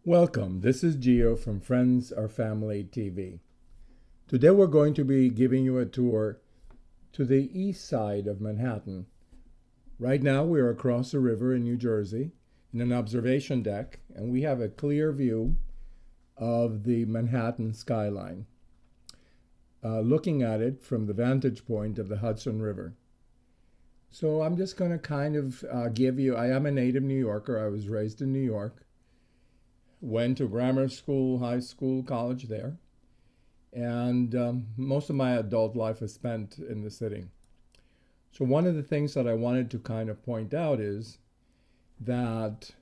Welcome, this is Gio from Friends or Family TV. Today we're going to be giving you a tour to the east side of Manhattan. Right now we're across the river in New Jersey in an observation deck, and we have a clear view of the Manhattan skyline, looking at it from the vantage point of the Hudson River. So I'm just going to kind of give you, I am a native New Yorker. I was raised in New York. Went to grammar school, high school, college there, and most of my adult life is spent in the city. So one of the things that I wanted to kind of point out is that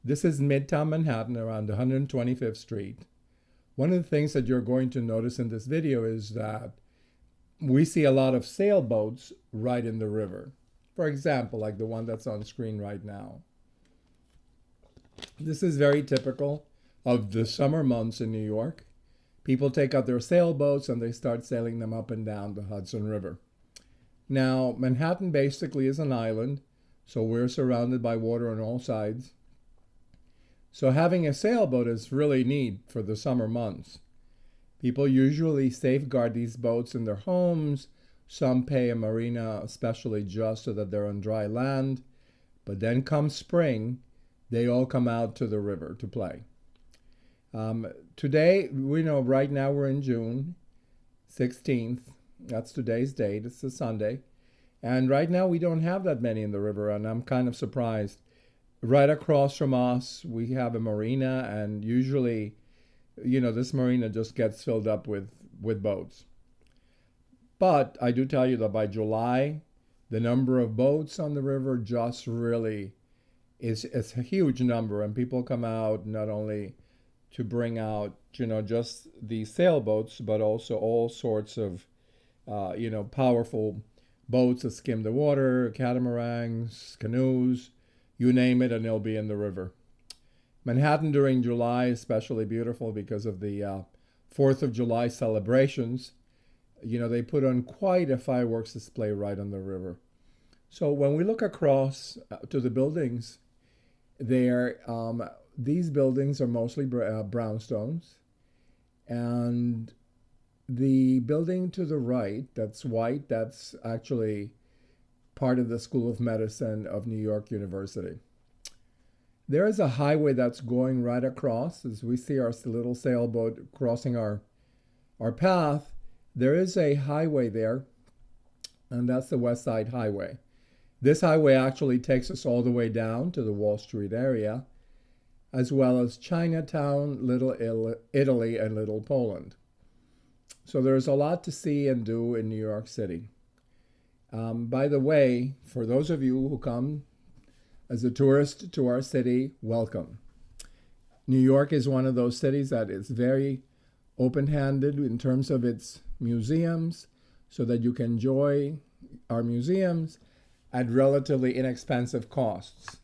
this is Midtown Manhattan around 125th Street. One of the things that you're going to notice in this video is that we see a lot of sailboats right in the river. For example, like the one that's on screen right now. This is very typical of the summer months in New York. People take out their sailboats and they start sailing them up and down the Hudson River. Now, Manhattan basically is an island, so we're surrounded by water on all sides. So having a sailboat is really neat for the summer months. People usually safeguard these boats in their homes. Some pay a marina especially just so that they're on dry land. But then come spring, they all come out to the river to play. Today, we know right now we're in June 16th. That's today's date. It's a Sunday. And right now we don't have that many in the river, and I'm kind of surprised. Right across from us, we have a marina, and usually, this marina just gets filled up with boats. But I do tell you that by July, the number of boats on the river just really is a huge number, and people come out not only to bring out just these sailboats, but also all sorts of powerful boats that skim the water, catamarans, canoes, you name it, and they'll be in the river. Manhattan during July is especially beautiful because of the 4th of July celebrations. They put on quite a fireworks display right on the river. So when we look across to the buildings, these buildings are mostly brownstones, and the building to the right, that's white, that's actually part of the School of Medicine of New York University. There is a highway that's going right across. As we see our little sailboat crossing our path, there is a highway there, and that's the West Side Highway. This highway actually takes us all the way down to the Wall Street area, as well as Chinatown, Little Italy, and Little Poland. So there's a lot to see and do in New York City. By the way, for those of you who come as a tourist to our city, welcome. New York is one of those cities that is very open-handed in terms of its museums, so that you can enjoy our museums at relatively inexpensive costs.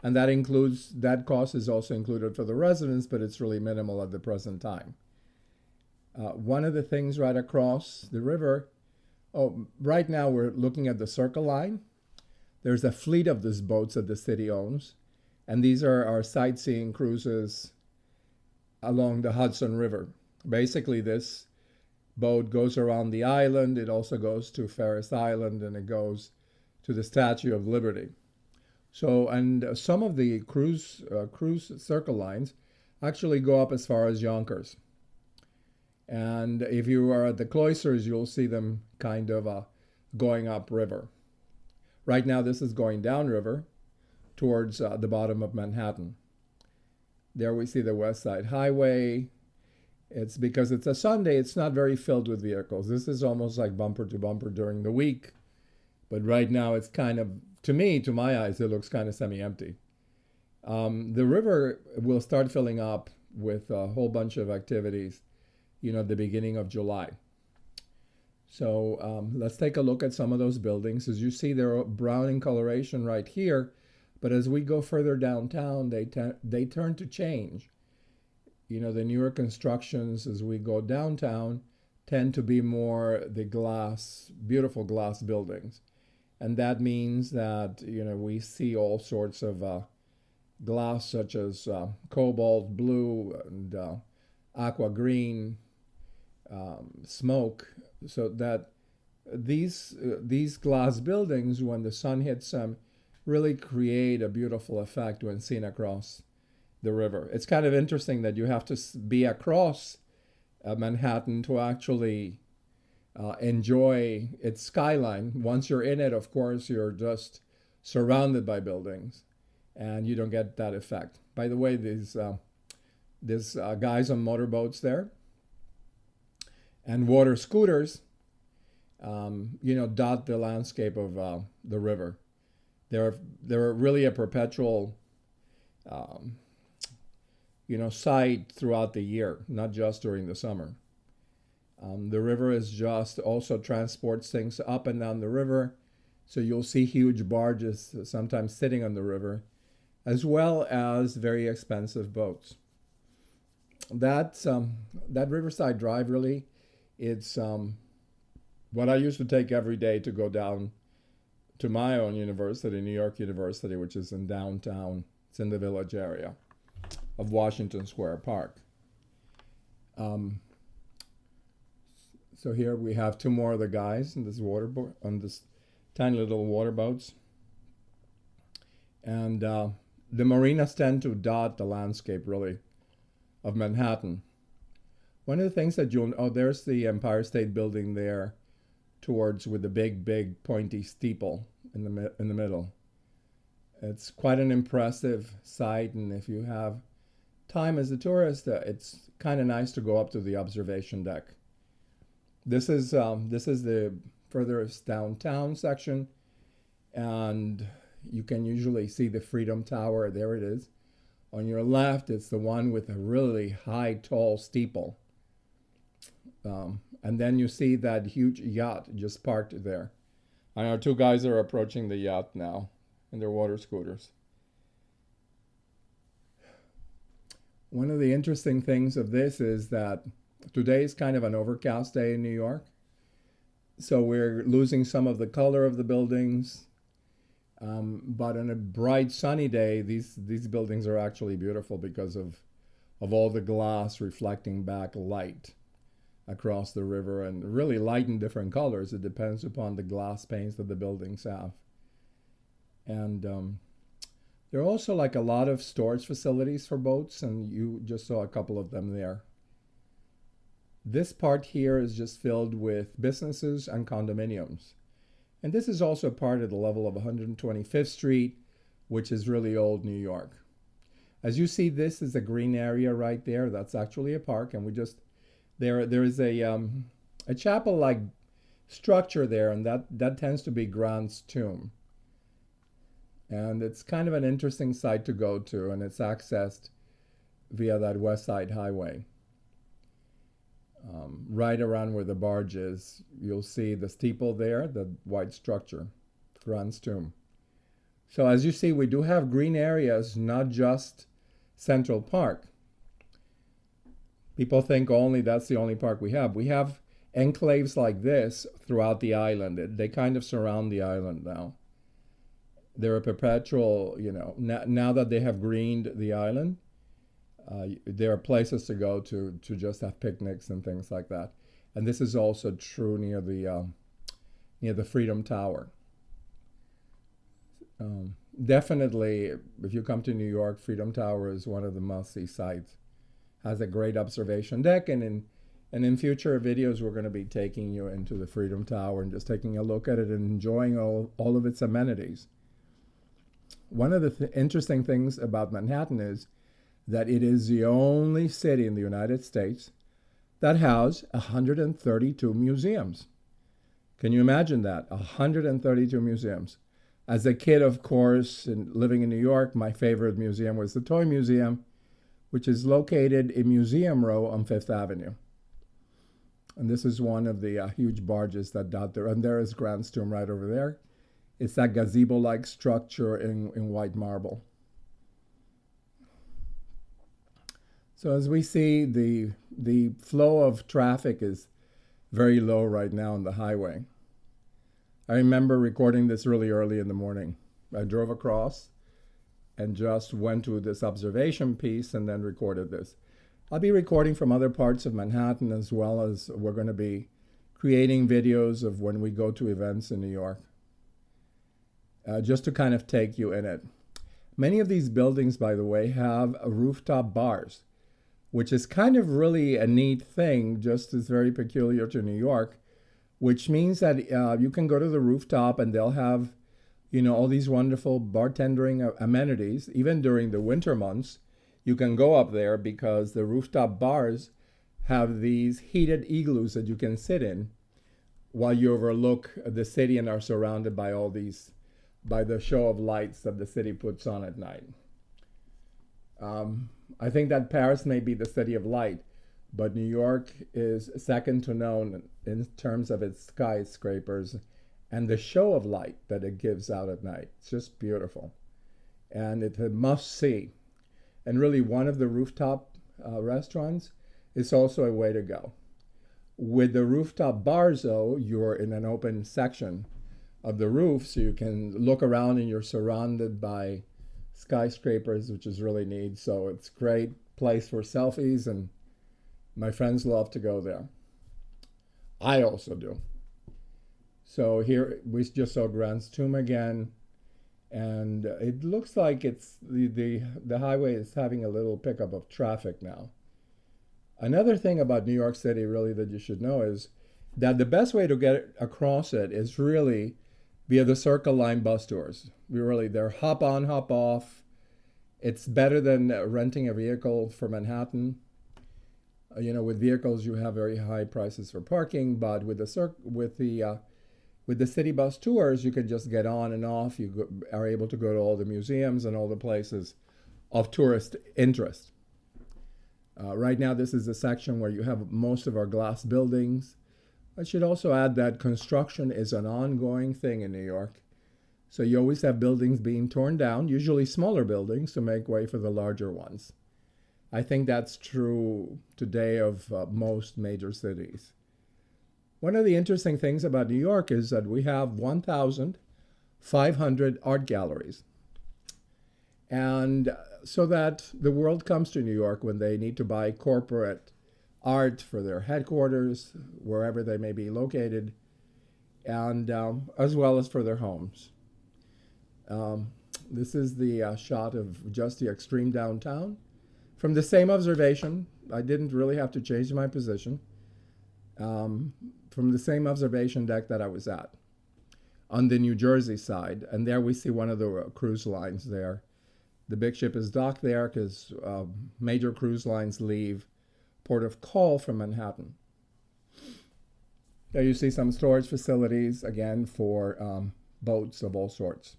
And that cost is also included for the residents, but it's really minimal at the present time. One of the things right across the river, right now we're looking at the Circle Line. There's a fleet of these boats that the city owns, and these are our sightseeing cruises along the Hudson River. Basically, this boat goes around the island. It also goes to Ferris Island, and it goes to the Statue of Liberty. So, and some of the cruise Circle Lines actually go up as far as Yonkers. And if you are at the Cloisters, you'll see them kind of going up river. Right now, this is going down river towards the bottom of Manhattan. There we see the West Side Highway. It's because it's a Sunday, it's not very filled with vehicles. This is almost like bumper to bumper during the week. But right now, it's kind of, to my eyes, it looks kind of semi-empty. The river will start filling up with a whole bunch of activities, at the beginning of July. So let's take a look at some of those buildings. As you see, they're brown in coloration right here. But as we go further downtown, they turn to change. The newer constructions as we go downtown tend to be more the beautiful glass buildings. And that means that, we see all sorts of glass such as cobalt blue and aqua green, smoke, so that these glass buildings, when the sun hits them, really create a beautiful effect when seen across the river. It's kind of interesting that you have to be across Manhattan to actually enjoy its skyline. Once you're in it, of course, you're just surrounded by buildings, and you don't get that effect. By the way, there's guys on motorboats there and water scooters, dot the landscape of the river. They're really a perpetual, sight throughout the year, not just during the summer. The river is just also transports things up and down the river. So you'll see huge barges sometimes sitting on the river, as well as very expensive boats. That Riverside Drive, really, it's what I used to take every day to go down to my own university, New York University, which is in downtown. It's in the Village area of Washington Square Park. So here we have two more of the guys in this on this tiny little water boats. And the marinas tend to dot the landscape, really, of Manhattan. One of the things that there's the Empire State Building there towards with the big pointy steeple in the middle. It's quite an impressive sight, and if you have time as a tourist, it's kind of nice to go up to the observation deck. This is the furthest downtown section, and you can usually see the Freedom Tower. There it is. On your left, it's the one with a really high, tall steeple. And then you see that huge yacht just parked there. And our two guys are approaching the yacht now in their water scooters. One of the interesting things of this is that today is kind of an overcast day in New York. So we're losing some of the color of the buildings. But on a bright sunny day, these buildings are actually beautiful because of all the glass reflecting back light across the river, and really light in different colors. It depends upon the glass panes that the buildings have. And there are also like a lot of storage facilities for boats, and you just saw a couple of them there. This part here is just filled with businesses and condominiums. And this is also part of the level of 125th Street, which is really old New York. As you see, this is a green area right there. That's actually a park, and there is a chapel-like structure there, and that tends to be Grant's tomb. And it's kind of an interesting site to go to, and it's accessed via that West Side Highway. Right around where the barge is, you'll see the steeple there, the white structure, Grant's tomb. So as you see, we do have green areas, not just Central Park. People think that's the only park we have. We have enclaves like this throughout the island. They kind of surround the island now. They're a perpetual, now that they have greened the island, there are places to go to just have picnics and things like that. And this is also true near the Freedom Tower. Definitely, if you come to New York, Freedom Tower is one of the must-see sites. Has a great observation deck, and in future videos, we're going to be taking you into the Freedom Tower and just taking a look at it and enjoying all of its amenities. One of the interesting things about Manhattan is that it is the only city in the United States that has 132 museums. Can you imagine that? 132 museums. As a kid, of course, and living in New York, my favorite museum was the Toy Museum, which is located in Museum Row on Fifth Avenue. And this is one of the huge barges that dot there. And there is Grant's tomb right over there. It's that gazebo-like structure in white marble. So as we see, the flow of traffic is very low right now on the highway. I remember recording this really early in the morning. I drove across, and just went to this observation piece and then recorded this. I'll be recording from other parts of Manhattan, as well as we're going to be creating videos of when we go to events in New York, just to kind of take you in it. Many of these buildings, by the way, have rooftop bars, which is kind of really a neat thing, just is very peculiar to New York, which means that you can go to the rooftop and they'll have, all these wonderful bartending amenities. Even during the winter months, you can go up there because the rooftop bars have these heated igloos that you can sit in while you overlook the city and are surrounded by by the show of lights that the city puts on at night. I think that Paris may be the city of light, but New York is second to none in terms of its skyscrapers and the show of light that it gives out at night. It's just beautiful. And it's a must-see. And really, one of the rooftop restaurants is also a way to go. With the rooftop bars, though, you're in an open section of the roof, so you can look around and you're surrounded by skyscrapers, which is really neat. So it's a great place for selfies, and my friends love to go there. I also do. So here we just saw Grant's Tomb again, and it looks like it's the highway is having a little pickup of traffic now. Another thing about New York City really that you should know is that the best way to get across it is really via the Circle Line bus tours. They're hop on, hop off. It's better than renting a vehicle for Manhattan. With vehicles you have very high prices for parking, but with the city bus tours, you can just get on and off. You are able to go to all the museums and all the places of tourist interest. Right now, this is a section where you have most of our glass buildings. I should also add that construction is an ongoing thing in New York. So you always have buildings being torn down, usually smaller buildings, to make way for the larger ones. I think that's true today of most major cities. One of the interesting things about New York is that we have 1,500 art galleries. And so that the world comes to New York when they need to buy corporate art for their headquarters, wherever they may be located, and as well as for their homes. This is the shot of just the extreme downtown. From the same observation, I didn't really have to change my position. From the same observation deck that I was at on the New Jersey side. And there we see one of the cruise lines there. The big ship is docked there because major cruise lines leave Port of Call from Manhattan. There you see some storage facilities, again, for boats of all sorts.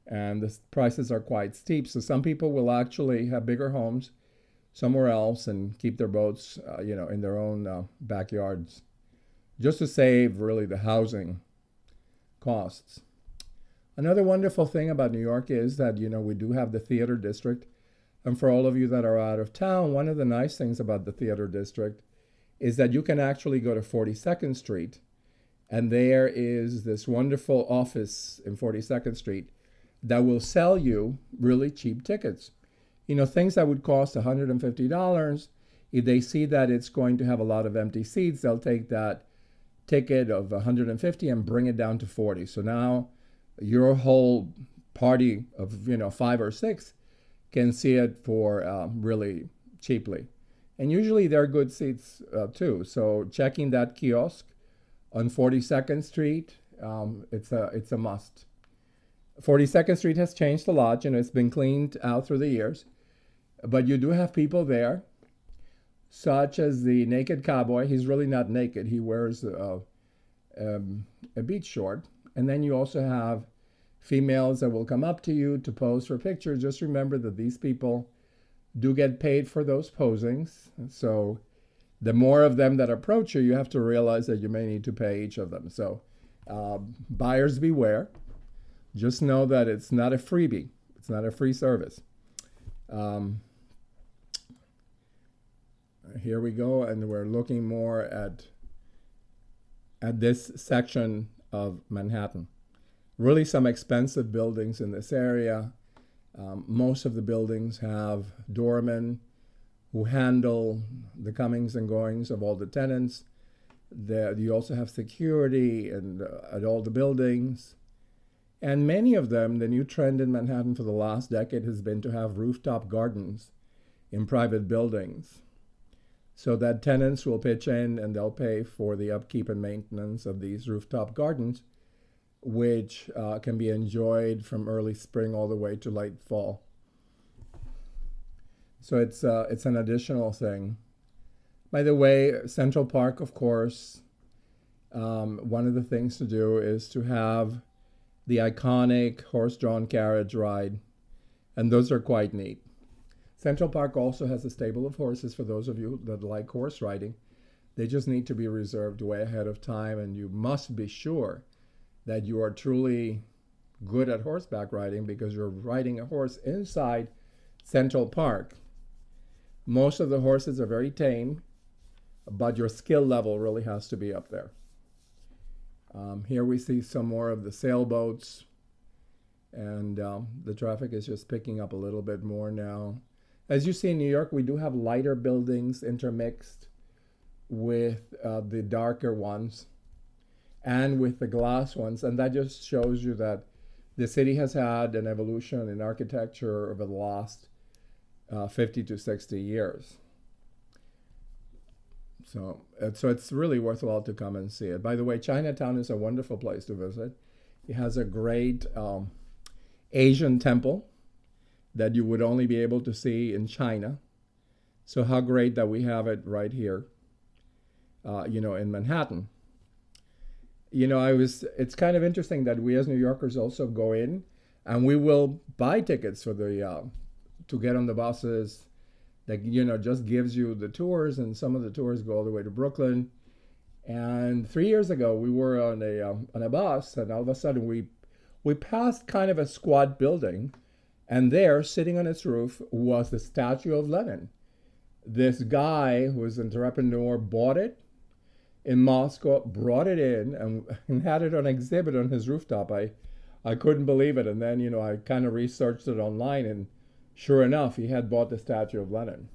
And the prices are quite steep, so some people will actually have bigger homes somewhere else and keep their boats, in their own backyards, just to save really the housing costs. Another wonderful thing about New York is that, we do have the theater district. And for all of you that are out of town, one of the nice things about the theater district is that you can actually go to 42nd Street, and there is this wonderful office in 42nd Street that will sell you really cheap tickets. Things that would cost $150, if they see that it's going to have a lot of empty seats, they'll take that ticket of $150 and bring it down to $40. So now your whole party of 5 or 6 can see it for really cheaply. And usually they're good seats too. So checking that kiosk on 42nd Street, it's a must. 42nd Street has changed a lot. It's been cleaned out through the years. But you do have people there, such as the naked cowboy. He's really not naked. He wears a beach short. And then you also have females that will come up to you to pose for pictures. Just remember that these people do get paid for those posings. So the more of them that approach you, you have to realize that you may need to pay each of them. So buyers beware. Just know that it's not a freebie. It's not a free service. Here we go, and we're looking more at this section of Manhattan. Really some expensive buildings in this area. Most of the buildings have doormen who handle the comings and goings of all the tenants. You also have security at all the buildings. And many of them, the new trend in Manhattan for the last decade has been to have rooftop gardens in private buildings, so that tenants will pitch in and they'll pay for the upkeep and maintenance of these rooftop gardens, which can be enjoyed from early spring all the way to late fall. So it's an additional thing. By the way, Central Park, of course, one of the things to do is to have the iconic horse-drawn carriage ride, and those are quite neat. Central Park also has a stable of horses for those of you that like horse riding. They just need to be reserved way ahead of time, and you must be sure that you are truly good at horseback riding because you're riding a horse inside Central Park. Most of the horses are very tame, but your skill level really has to be up there. Here we see some more of the sailboats, and the traffic is just picking up a little bit more now. As you see in New York, we do have lighter buildings intermixed with the darker ones and with the glass ones, and that just shows you that the city has had an evolution in architecture over the last 50 to 60 years. So it's really worthwhile to come and see it. By the way, Chinatown is a wonderful place to visit. It has a great Asian temple that you would only be able to see in China. So how great that we have it right here, in Manhattan. It's kind of interesting that we as New Yorkers also go in and we will buy tickets for to get on the buses that, just gives you the tours, and some of the tours go all the way to Brooklyn. And 3 years ago, we were on a bus, and all of a sudden we passed kind of a squat building, and there, sitting on its roof, was the statue of Lenin. This guy who was an entrepreneur bought it in Moscow, brought it in, and had it on exhibit on his rooftop. I couldn't believe it. And then, I kind of researched it online, and sure enough, he had bought the statue of Lenin.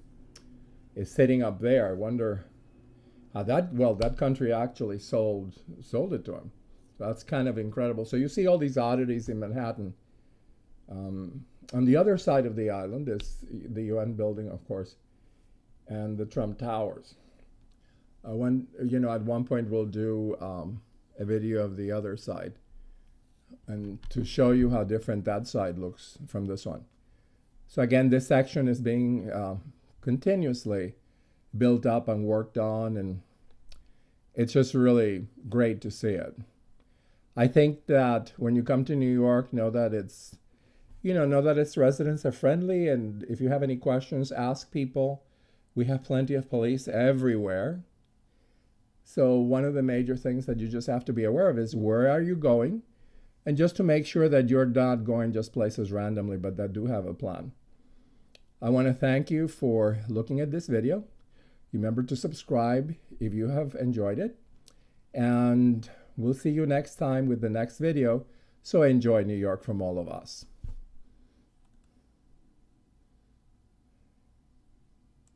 It's sitting up there. I wonder how that country actually sold it to him. So that's kind of incredible. So you see all these oddities in Manhattan. On the other side of the island is the UN building, of course, and the Trump Towers. At one point we'll do a video of the other side, and to show you how different that side looks from this one. So again, this section is being continuously built up and worked on, and it's just really great to see it. I think that when you come to New York, know that its residents are friendly, and if you have any questions, ask people. We have plenty of police everywhere. So one of the major things that you just have to be aware of is where are you going, and just to make sure that you're not going just places randomly, but that do have a plan. I want to thank you for looking at this video. Remember to subscribe if you have enjoyed it, and we'll see you next time with the next video. So enjoy New York from all of us.